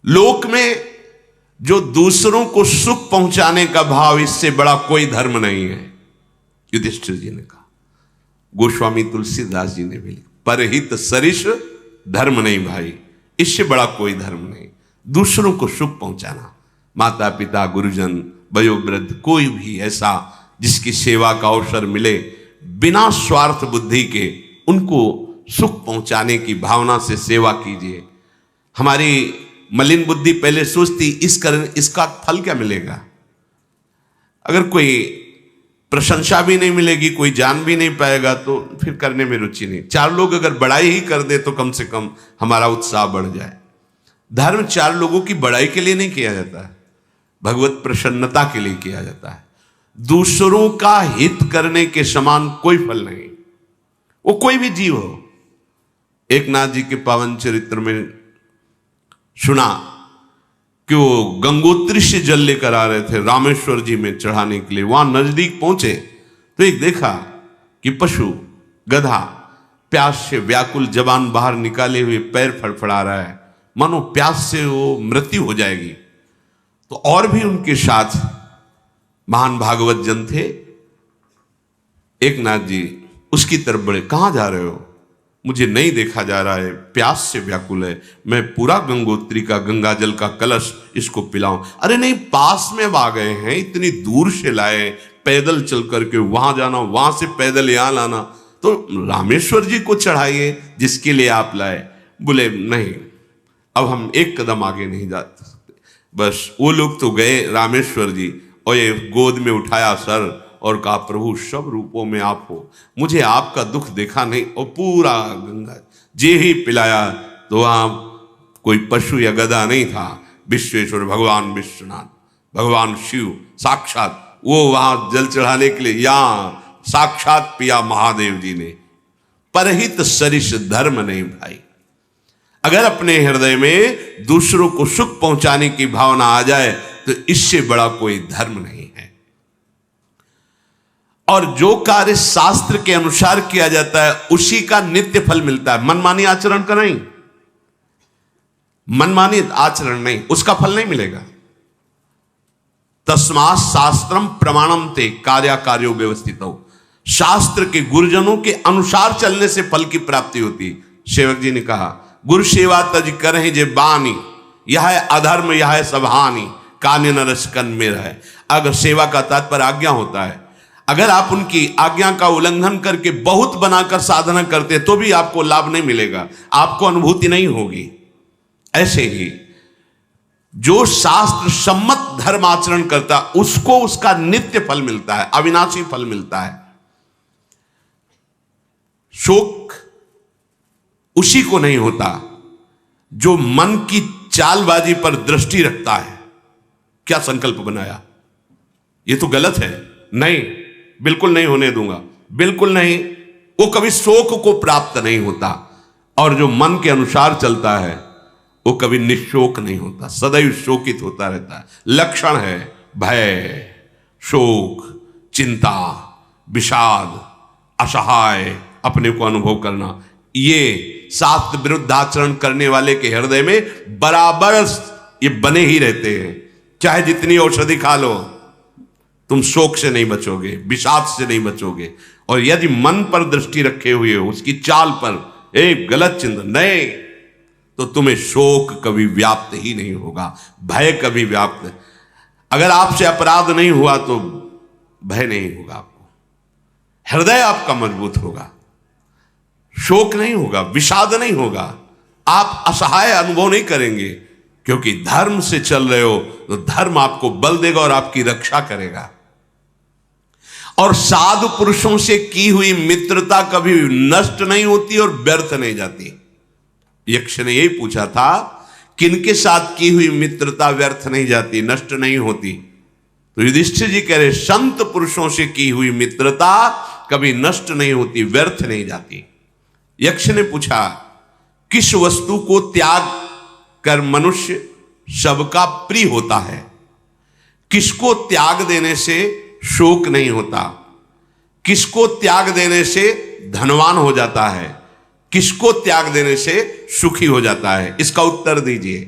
लोक में जो दूसरों को सुख पहुंचाने का भाव, इससे बड़ा कोई धर्म नहीं है। युधिष्ठिर जी ने कहा, गोस्वामी तुलसीदास जी ने भी लिखा, परहित सरिष धर्म नहीं भाई, इससे बड़ा कोई धर्म नहीं। दूसरों को सुख पहुंचाना, माता पिता गुरुजन वयोवृद्ध कोई भी ऐसा जिसकी सेवा का अवसर मिले, बिना स्वार्थ बुद्धि के उनको सुख पहुंचाने की भावना से सेवा कीजिए। हमारी मलिन बुद्धि पहले सोचती इसका फल क्या मिलेगा। अगर कोई प्रशंसा भी नहीं मिलेगी, कोई जान भी नहीं पाएगा, तो फिर करने में रुचि नहीं। चार लोग अगर बड़ाई ही कर दे तो कम से कम हमारा उत्साह बढ़ जाए। धर्म चार लोगों की बड़ाई के लिए नहीं किया जाता है, भगवत प्रसन्नता के लिए किया जाता है। दूसरों का हित करने के समान कोई फल नहीं, वो कोई भी जीव हो। एक नाथ जी के पावन चरित्र में सुना कि वो गंगोत्री से जल लेकर आ रहे थे रामेश्वर जी में चढ़ाने के लिए। वहां नजदीक पहुंचे तो एक देखा कि पशु गधा प्यास से व्याकुल जबान बाहर निकाले हुए पैर फड़फड़ा रहा है, मानो प्यास से वो मृत्यु हो जाएगी। तो और भी उनके साथ महान भागवत जन थे। एक नाथ जी उसकी तरफ बढ़े, कहां जा रहे हो? मुझे नहीं देखा जा रहा है, प्यास से व्याकुल है, मैं पूरा गंगोत्री का गंगा जल का कलश इसको पिलाऊं। अरे नहीं, पास में आ गए हैं, इतनी दूर से लाए, पैदल चल करके वहां जाना, वहां से पैदल यहां लाना, तो रामेश्वर जी को चढ़ाइए जिसके लिए आप लाए। बोले नहीं, अब हम एक कदम आगे नहीं जा सकते। बस वो लोग तो गए रामेश्वर जी, और ये गोद में उठाया सर और कहा, प्रभु सब रूपों में आप हो, मुझे आपका दुख देखा नहीं। और पूरा गंगा जे ही पिलाया तो वहां कोई पशु या गधा नहीं था, विश्वेश्वर भगवान विश्वनाथ, भगवान शिव साक्षात वो वहां जल चढ़ाने के लिए यहां साक्षात पिया महादेव जी ने। परहित सरिष धर्म नहीं भाई। अगर अपने हृदय में दूसरों को सुख पहुंचाने की भावना आ जाए तो इससे बड़ा कोई धर्म नहीं है। और जो कार्य शास्त्र के अनुसार किया जाता है उसी का नित्य फल मिलता है। मनमानी आचरण का नहीं, मनमानी आचरण नहीं, उसका फल नहीं मिलेगा। तस्मात् शास्त्रम प्रमाणम ते कार्या कार्यो व्यवस्थित हो। शास्त्र के गुरुजनों के अनुसार चलने से फल की प्राप्ति होती। सेवक जी ने कहा, गुरु सेवा तज करें जे बानी, यह है अधर्म यह है सब हानि, कान्य नरस्कन में रहे। अगर सेवा का तात्पर्य आज्ञा होता है, अगर आप उनकी आज्ञा का उल्लंघन करके बहुत बनाकर साधना करते तो भी आपको लाभ नहीं मिलेगा, आपको अनुभूति नहीं होगी। ऐसे ही जो शास्त्र सम्मत धर्म आचरण करता उसको उसका नित्य फल मिलता है, अविनाशी फल मिलता है। शोक उसी को नहीं होता जो मन की चालबाजी पर दृष्टि रखता है। क्या संकल्प बनाया, ये तो गलत है, नहीं, बिल्कुल नहीं होने दूंगा, बिल्कुल नहीं, वो कभी शोक को प्राप्त नहीं होता। और जो मन के अनुसार चलता है वो कभी निशोक नहीं होता, सदैव शोकित होता रहता है। लक्षण है भय, शोक, चिंता, विषाद, असहाय, अपने को अनुभव करना। ये शास्त्र विरुद्ध आचरण करने वाले के हृदय में बराबर ये बने ही रहते हैं। चाहे जितनी औषधि खा लो, तुम शोक से नहीं बचोगे, विषाद से नहीं बचोगे। और यदि मन पर दृष्टि रखे हुए हो, उसकी चाल पर एक गलत चिंतन नहीं, तो तुम्हें शोक कभी व्याप्त ही नहीं होगा, भय कभी व्याप्त। अगर आपसे अपराध नहीं हुआ तो भय नहीं होगा आपको, हृदय आपका मजबूत होगा, शोक नहीं होगा, विषाद नहीं होगा, आप असहाय अनुभव नहीं करेंगे, क्योंकि धर्म से चल रहे हो तो धर्म आपको बल देगा और आपकी रक्षा करेगा। और साधु पुरुषों से की हुई मित्रता कभी नष्ट नहीं होती और व्यर्थ नहीं जाती। यक्ष ने यही पूछा था, किनके साथ की हुई मित्रता व्यर्थ नहीं जाती, नष्ट नहीं होती? तो युधिष्ठिर जी कह रहे, संत पुरुषों से की हुई मित्रता कभी नष्ट नहीं होती, व्यर्थ नहीं जाती। यक्ष ने पूछा, किस वस्तु को त्याग कर मनुष्य सबका प्रिय होता है? किसको त्याग देने से शोक नहीं होता? किसको त्याग देने से धनवान हो जाता है? किसको त्याग देने से सुखी हो जाता है? इसका उत्तर दीजिए।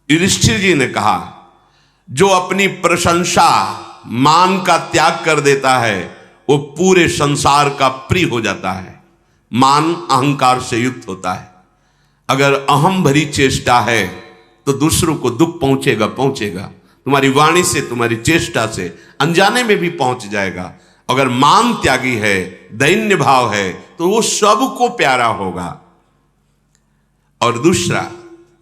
युधिष्ठिर जी ने कहा, जो अपनी प्रशंसा मान का त्याग कर देता है वो पूरे संसार का प्रिय हो जाता है। मान अहंकार से युक्त होता है। अगर अहम भरी चेष्टा है तो दूसरों को दुख पहुंचेगा। तुम्हारी वाणी से, तुम्हारी चेष्टा से अनजाने में भी पहुंच जाएगा। अगर मान त्यागी है, दैन्य भाव है, तो वो सबको प्यारा होगा। और दूसरा,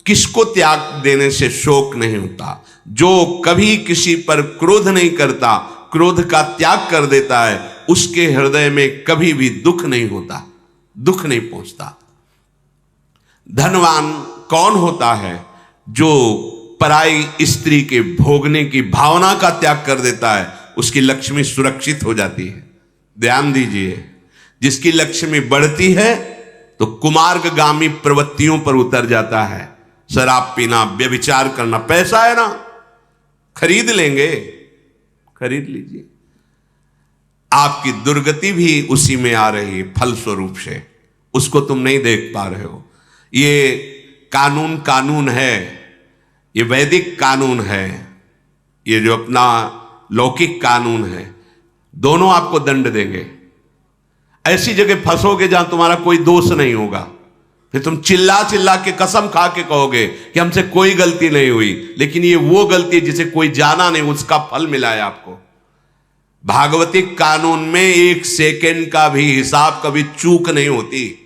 किसको त्याग देने से शोक नहीं होता? जो कभी किसी पर क्रोध नहीं करता, क्रोध का त्याग कर देता है, उसके हृदय में कभी भी दुख नहीं होता, दुख नहीं पहुंचता। धनवान कौन होता है? जो पराई स्त्री के भोगने की भावना का त्याग कर देता है, उसकी लक्ष्मी सुरक्षित हो जाती है। ध्यान दीजिए, जिसकी लक्ष्मी बढ़ती है तो कुमार्गगामी प्रवृत्तियों पर उतर जाता है। शराब पीना, व्यभिचार करना, पैसा है ना, खरीद लेंगे, खरीद लीजिए। आपकी दुर्गति भी उसी में आ रही है फलस्वरूप से, उसको तुम नहीं देख पा रहे हो। ये कानून है, ये वैदिक कानून है, ये जो अपना लौकिक कानून है, दोनों आपको दंड देंगे। ऐसी जगह फंसोगे जहां तुम्हारा कोई दोष नहीं होगा, फिर तुम चिल्ला चिल्ला के कसम खा के कहोगे कि हमसे कोई गलती नहीं हुई, लेकिन ये वो गलती जिसे कोई जाना नहीं, उसका फल मिला है आपको। भागवतिक कानून में एक सेकंड का भी हिसाब, कभी चूक नहीं होती।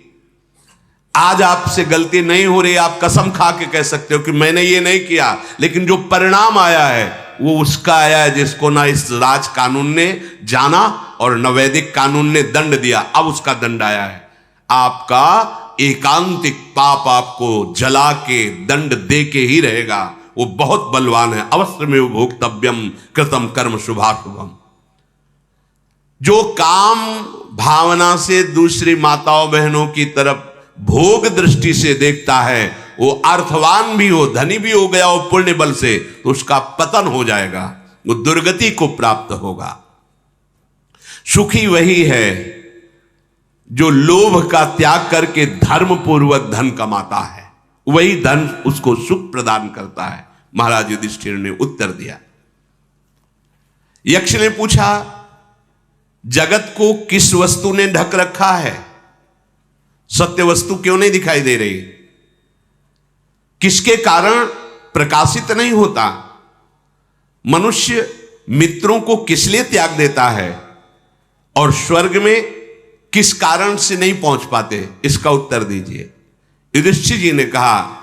आज आपसे गलती नहीं हो रही, आप कसम खा के कह सकते हो कि मैंने ये नहीं किया, लेकिन जो परिणाम आया है वो उसका आया है जिसको ना इस राज कानून ने जाना और न वैदिक कानून ने दंड दिया। अब उसका दंड आया है। आपका एकांतिक पाप आपको जला के दंड दे के ही रहेगा। वो बहुत बलवान है। अवश्य में भोक्तव्यम कृतम कर्म शुभाशुभम। जो काम भावना से दूसरी माताओं बहनों की तरफ भोग दृष्टि से देखता है, वो अर्थवान भी हो, धनी भी हो गया हो पुण्य बल से, तो उसका पतन हो जाएगा, वो दुर्गति को प्राप्त होगा। सुखी वही है जो लोभ का त्याग करके धर्म पूर्वक धन कमाता है, वही धन उसको सुख प्रदान करता है। महाराज युधिष्ठिर ने उत्तर दिया। यक्ष ने पूछा, जगत को किस वस्तु ने ढक रखा है? सत्य वस्तु क्यों नहीं दिखाई दे रही? किसके कारण प्रकाशित नहीं होता? मनुष्य मित्रों को किस लिए त्याग देता है और स्वर्ग में किस कारण से नहीं पहुंच पाते? इसका उत्तर दीजिए। युधिष्ठिर जी ने कहा,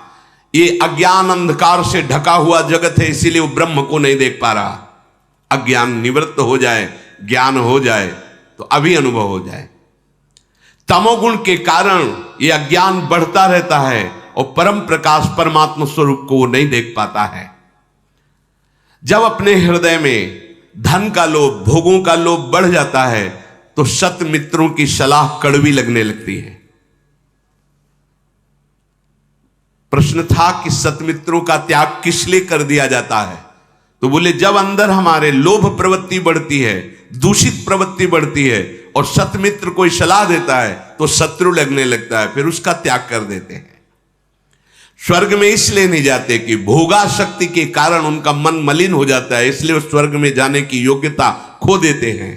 ये अज्ञान अंधकार से ढका हुआ जगत है, इसीलिए वो ब्रह्म को नहीं देख पा रहा। अज्ञान निवृत्त हो जाए, ज्ञान हो जाए तो अभी अनुभव हो जाए। तमोगुण के कारण ये अज्ञान बढ़ता रहता है और परम प्रकाश परमात्मा स्वरूप को वो नहीं देख पाता है। जब अपने हृदय में धन का लोभ, भोगों का लोभ बढ़ जाता है तो सत मित्रों की सलाह कड़वी लगने लगती है। प्रश्न था कि सतमित्रों का त्याग किस लिए कर दिया जाता है? तो बोले, जब अंदर हमारे लोभ प्रवृत्ति बढ़ती है, दूषित प्रवृत्ति बढ़ती है और सतमित्र कोई सलाह देता है तो शत्रु लगने लगता है, फिर उसका त्याग कर देते हैं। स्वर्ग में इसलिए नहीं जाते कि भोगाशक्ति के कारण उनका मन मलिन हो जाता है, इसलिए वो स्वर्ग में जाने की योग्यता खो देते हैं।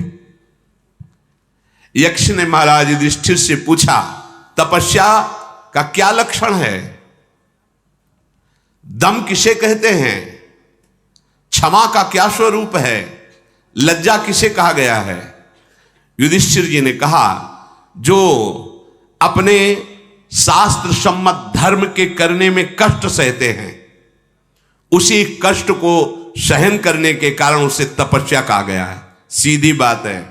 यक्ष ने महाराज युधिष्ठिर से पूछा, तपस्या का क्या लक्षण है? दम किसे कहते हैं? क्षमा का क्या स्वरूप है? लज्जा किसे कहा गया है? युधिष्ठिर जी ने कहा, जो अपने शास्त्र सम्मत धर्म के करने में कष्ट सहते हैं, उसी कष्ट को सहन करने के कारण उसे तपस्या कहा गया है। सीधी बात है,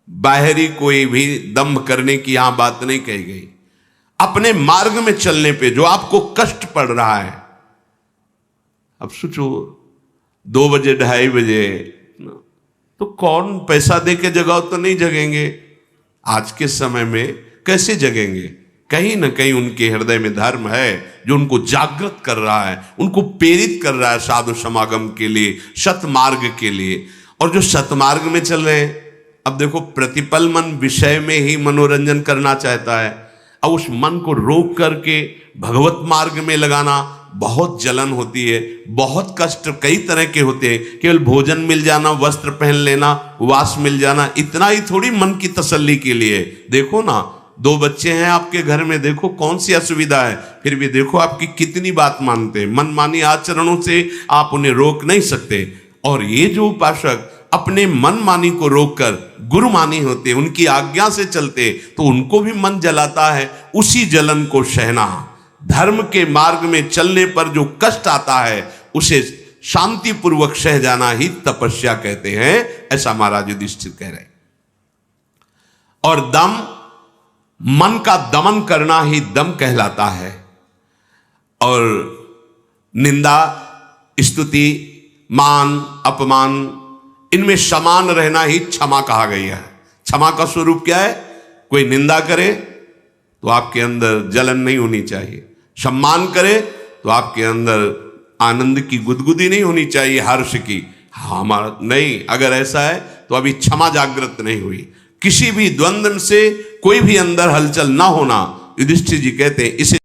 बाहरी कोई भी दम्भ करने की यहां बात नहीं कही गई। अपने मार्ग में चलने पे जो आपको कष्ट पड़ रहा है, अब सोचो 2 बजे 2:30 बजे तो कौन पैसा दे के जगाओ तो नहीं जगेंगे। आज के समय में कैसे जगेंगे? कहीं ना कहीं उनके हृदय में धर्म है जो उनको जागृत कर रहा है, उनको प्रेरित कर रहा है साधु समागम के लिए, सतमार्ग के लिए। और जो सतमार्ग में चल रहे हैं, अब देखो प्रतिपल मन विषय में ही मनोरंजन करना चाहता है। अब उस मन को रोक करके भगवत मार्ग में लगाना, बहुत जलन होती है, बहुत कष्ट कई तरह के होते हैं। केवल भोजन मिल जाना, वस्त्र पहन लेना, वास मिल जाना, इतना ही थोड़ी मन की तसल्ली के लिए। देखो ना, 2 बच्चे हैं आपके घर में, देखो कौन सी असुविधा है, फिर भी देखो आपकी कितनी बात मानते हैं। मनमानी आचरणों से आप उन्हें रोक नहीं सकते। और ये जो उपासक अपने मनमानी को रोककर गुरुमानी होते, उनकी आज्ञा से चलते, तो उनको भी मन जलाता है। उसी जलन को सहना, धर्म के मार्ग में चलने पर जो कष्ट आता है उसे शांतिपूर्वक सह जाना ही तपस्या कहते हैं, ऐसा महाराज युधिष्ठिर कह रहे। और दम, मन का दमन करना ही दम कहलाता है। और निंदा, स्तुति, मान, अपमान, इनमें समान रहना ही क्षमा कहा गया है। क्षमा का स्वरूप क्या है? कोई निंदा करे तो आपके अंदर जलन नहीं होनी चाहिए, सम्मान करे तो आपके अंदर आनंद की गुदगुदी नहीं होनी चाहिए, हर्ष की। हमारा नहीं, अगर ऐसा है तो अभी क्षमा जागृत नहीं हुई। किसी भी द्वंद्व से कोई भी अंदर हलचल ना होना, युधिष्ठिर जी कहते हैं, इसे